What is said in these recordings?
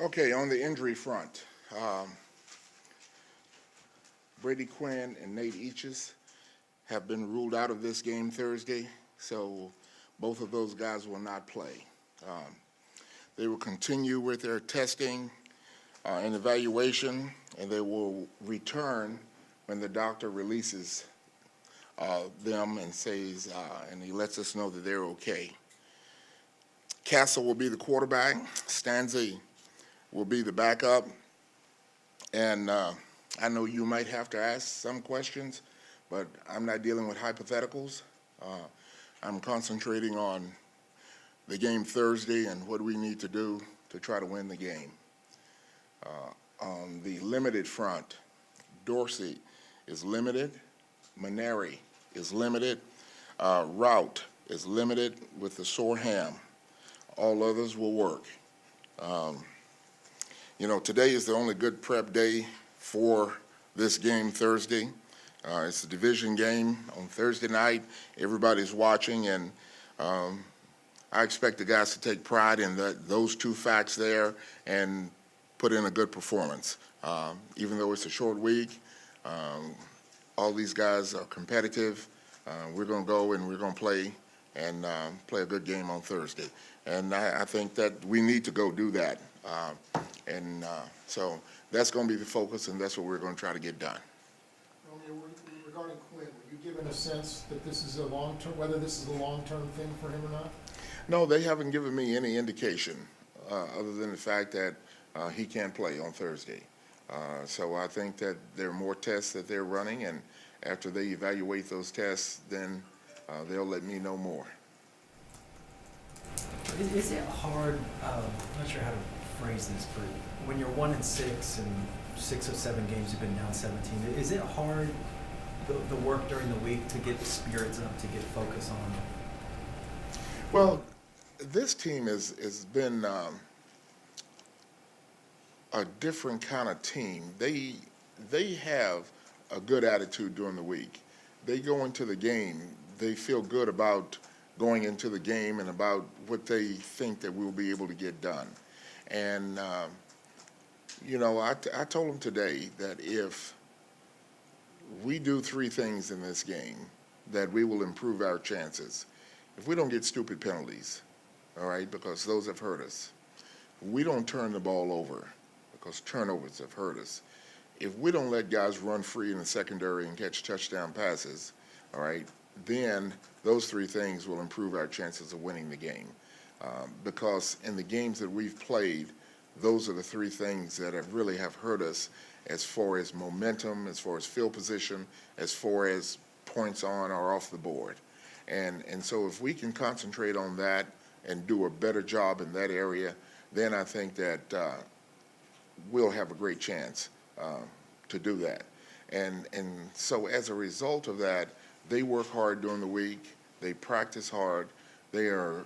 Okay, on the injury front, Brady Quinn and Nate Eaches have been ruled out of this game Thursday, so both of those guys will not play. Um, they will continue with their testing and evaluation, and they will return when the doctor releases them and says, and he lets us know that they're okay. Castle will be the quarterback. Stanzi will be the backup. And I know you might have to ask some questions, but I'm not dealing with hypotheticals. I'm concentrating on the game Thursday and what we need to do to try to win the game. On the limited front, Dorsey is limited, Maneri is limited, Route is limited with the sore ham. All others will work. Today is the only good prep day for this game Thursday. It's a division game on Thursday night. Everybody's watching, and I expect the guys to take pride in those two facts there and put in a good performance. Even though it's a short week, all these guys are competitive. We're going to go and we're going to play a good game on Thursday. And I think that we need to go do that. So that's going to be the focus, and that's what we're going to try to get done. Regarding Quinn, were you given a sense that this is a long-term, whether this is a long-term thing for him or not? No, they haven't given me any indication other than the fact that he can't play on Thursday. So I think that there are more tests that they're running, and after they evaluate those tests, then they'll let me know more. Is it hard, I'm not sure how to phrase this, but when you're 1-6 and 6 or 7 games you've been down 17, is it hard, the work during the week, to get the spirits up, to get focus on? Well, this team has been a different kind of team. They have a good attitude during the week. They go into the game, they feel good about going into the game and about what they think that we'll be able to get done. And, I told them today that if we do 3 things in this game, that we will improve our chances. If we don't get stupid penalties, all right, because those have hurt us. We don't turn the ball over, because turnovers have hurt us. If we don't let guys run free in the secondary and catch touchdown passes, all right, then those 3 things will improve our chances of winning the game. Because in the games that we've played, those are the 3 things that really have hurt us as far as momentum, as far as field position, as far as points on or off the board. And so if we can concentrate on that and do a better job in that area, then I think that we'll have a great chance to do that. And so as a result of that, they work hard during the week. They practice hard. They are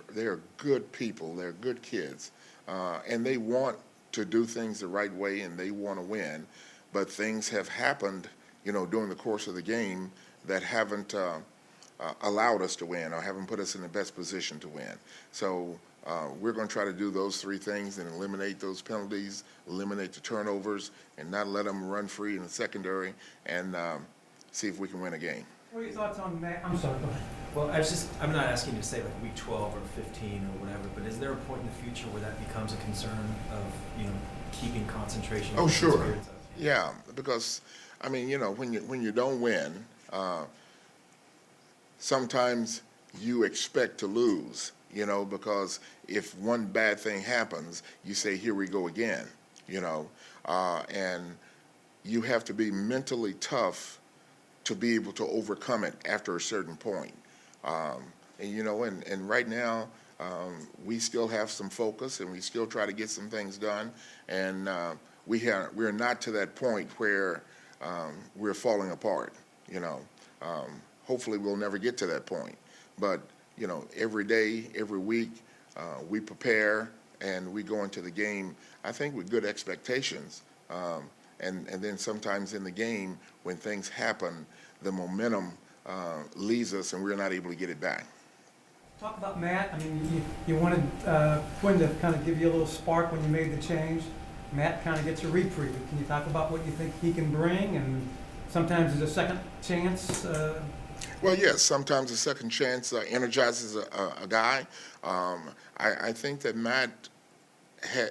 good people. They're good kids. And they want to do things the right way, and they want to win. But things have happened, during the course of the game that haven't allowed us to win or haven't put us in the best position to win. So we're going to try to do those 3 things and eliminate those penalties, eliminate the turnovers, and not let them run free in the secondary, and see if we can win a game. What are your thoughts on Matt? I'm sorry, go ahead. Well, I'm not asking you to say like week 12 or 15 or whatever, but is there a point in the future where that becomes a concern of, keeping concentration? Oh, sure. Spirits up? Yeah, because, when you don't win, sometimes you expect to lose, because if one bad thing happens, you say, here we go again, and you have to be mentally tough to be able to overcome it after a certain point. And right now, we still have some focus, and we still try to get some things done, and we're not to that point where we're falling apart. Hopefully we'll never get to that point, but every day, every week, we prepare and we go into the game, I think, with good expectations. And then sometimes in the game, when things happen, the momentum leaves us and we're not able to get it back. Talk about Matt. You wanted Quinn to kind of give you a little spark when you made the change. Matt kind of gets a reprieve. Can you talk about what you think he can bring, and sometimes there's a second chance? Well, yes, sometimes a second chance energizes a guy. I think that Matt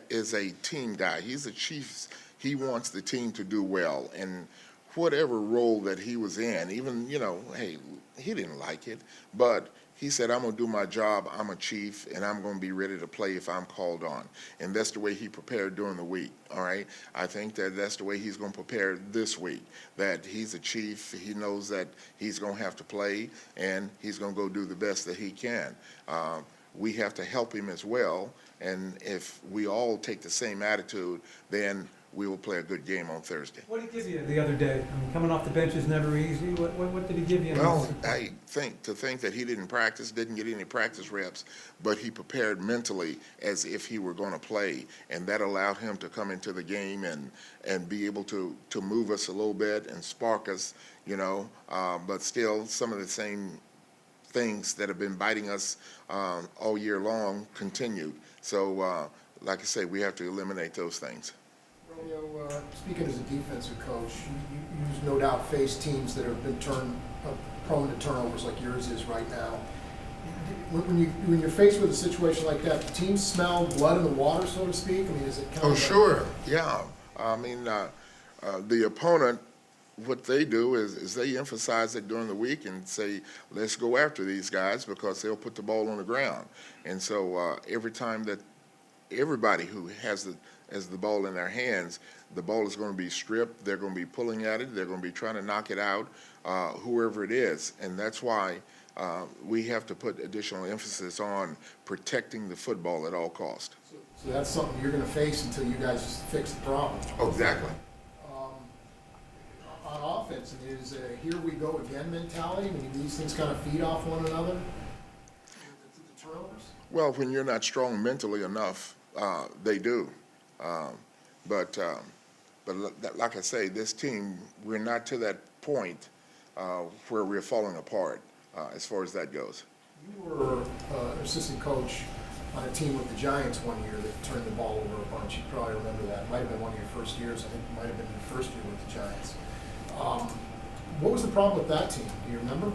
is a team guy. He's a Chiefs. He wants the team to do well, and whatever role that he was in, even, hey, he didn't like it, but he said, I'm going to do my job. I'm a Chief, and I'm going to be ready to play if I'm called on. And that's the way he prepared during the week, all right? I think that that's the way he's going to prepare this week, that he's a Chief. He knows that he's going to have to play, and he's going to go do the best that he can. We have to help him as well, and if we all take the same attitude, then we will play a good game on Thursday. What did he give you the other day? I mean, coming off the bench is never easy. What did he give you? Well, I think that he didn't practice, didn't get any practice reps, but he prepared mentally as if he were going to play, and that allowed him to come into the game and be able to move us a little bit and spark us, but still some of the same things that have been biting us all year long continued. So, like I say, we have to eliminate those things. Romeo, speaking as a defensive coach, you've no doubt faced teams that have been prone to turnovers like yours is right now. When you're faced with a situation like that, do teams smell blood in the water, so to speak? I mean, is it kind of? Oh, sure, yeah. I mean, the opponent, what they do is they emphasize it during the week and say, let's go after these guys because they'll put the ball on the ground. And so every time that everybody who has the ball in their hands, the ball is going to be stripped. They're going to be pulling at it. They're going to be trying to knock it out, whoever it is. And that's why we have to put additional emphasis on protecting the football at all costs. So that's something you're going to face until you guys fix the problem. Oh, exactly. On offense, I mean, is it a here we go again mentality? I mean, these things kind of feed off one another? The turnovers? Well, when you're not strong mentally enough, they do. But like I say, this team, we're not to that point where we're falling apart as far as that goes. You were assistant coach on a team with the Giants one year that turned the ball over a bunch. You probably remember that. It might have been one of your first years. I think it might have been your first year with the Giants. What was the problem with that team? Do you remember?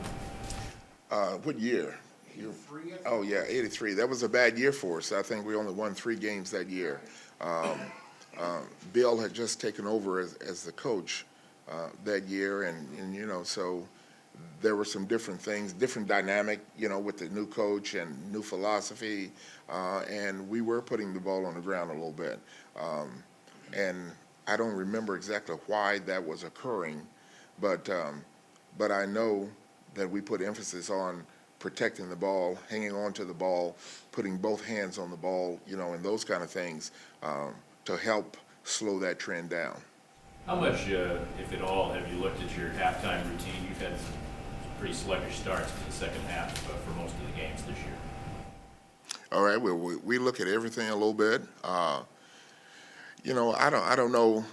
What year? 83, I think? Oh, yeah, 83. That was a bad year for us. I think we only won 3 games that year. Bill had just taken over as the coach that year, and so there were some different things, different dynamic, with the new coach and new philosophy, and we were putting the ball on the ground a little bit. And I don't remember exactly why that was occurring, but I know that we put emphasis on protecting the ball, hanging on to the ball, putting both hands on the ball, and those kind of things to help slow that trend down. How much, if at all, have you looked at your halftime routine? You've had some pretty sluggish starts to the second half for most of the games this year. All right, well, we look at everything a little bit. I don't know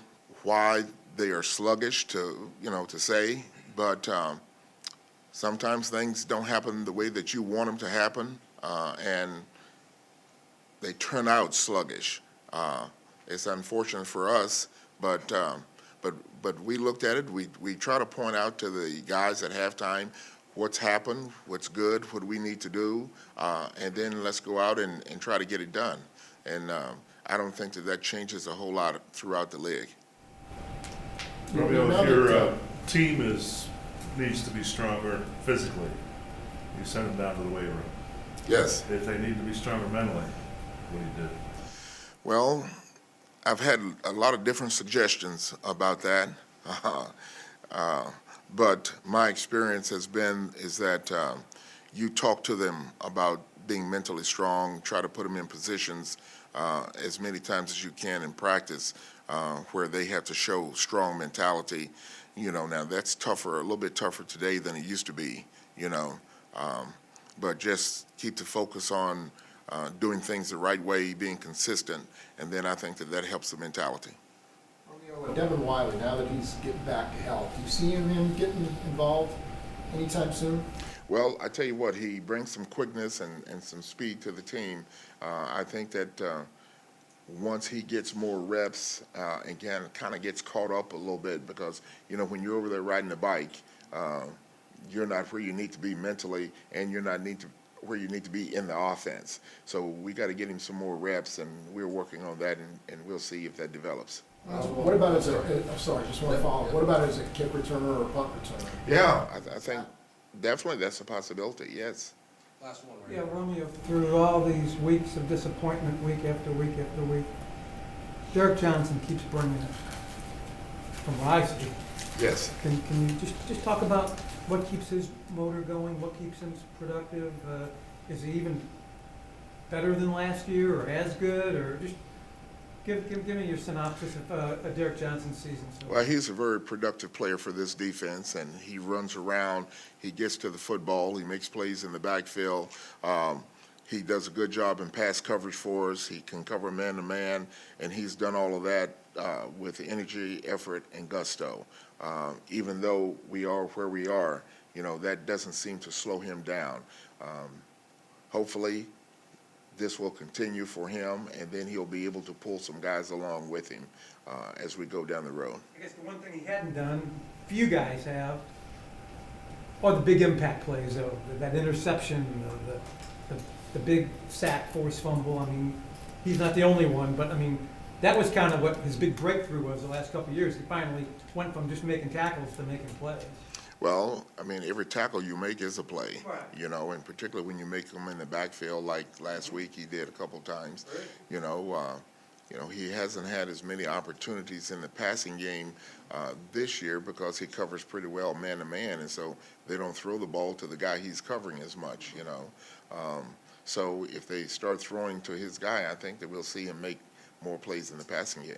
why they are sluggish to say, but sometimes things don't happen the way that you want them to happen, and they turn out sluggish. It's unfortunate for us, but we looked at it. We try to point out to the guys at halftime what's happened, what's good, what we need to do, and then let's go out and try to get it done. And I don't think that changes a whole lot throughout the league. Romeo, if your team needs to be stronger physically, you send them down to the weight room. Yes. If they need to be stronger mentally, what do you do? Well, I've had a lot of different suggestions about that, but my experience is that you talk to them about being mentally strong, try to put them in positions as many times as you can in practice where they have to show strong mentality. Now that's tougher, a little bit tougher today than it used to be, but just keep the focus on doing things the right way, being consistent, and then I think that helps the mentality. Romeo, Devin Wiley, now that he's getting back to health, do you see him getting involved anytime soon? Well, I tell you what, he brings some quickness and some speed to the team. I think that once he gets more reps and kind of gets caught up a little bit, because, you know, when you're over there riding the bike, you're not where you need to be mentally, and you're not where you need to be in the offense. So we got to get him some more reps, and we're working on that, and we'll see if that develops. What about as a, I'm sorry, just want to follow, what about as a kick returner or a punt returner? Yeah, I think definitely that's a possibility, yes. Last one, right? Yeah, Romeo, through all these weeks of disappointment, week after week after week, Derek Johnson keeps bringing it, from what I see. Yes. Can you just talk about what keeps his motor going, what keeps him productive? Is he even better than last year, or as good, or just give me your synopsis of a Derek Johnson season. Well, he's a very productive player for this defense, and he runs around, he gets to the football, he makes plays in the backfield. He does a good job in pass coverage for us. He can cover man-to-man, and he's done all of that with energy, effort, and gusto. Even though we are where we are, you know, that doesn't seem to slow him down. Hopefully, this will continue for him, and then he'll be able to pull some guys along with him as we go down the road. I guess the one thing he hadn't done, few guys have, are the big impact plays, though. That interception, the big sack, forced fumble. I mean, he's not the only one, but I mean, that was kind of what his big breakthrough was the last couple of years. He finally went from just making tackles to making plays. Well, I mean, every tackle you make is a play, Right. you know, and particularly when you make them in the backfield, like last week he did a couple times. You know, he hasn't had as many opportunities in the passing game this year because he covers pretty well man-to-man, and so they don't throw the ball to the guy he's covering as much, you know. So if they start throwing to his guy, I think that we'll see him make more plays in the passing game.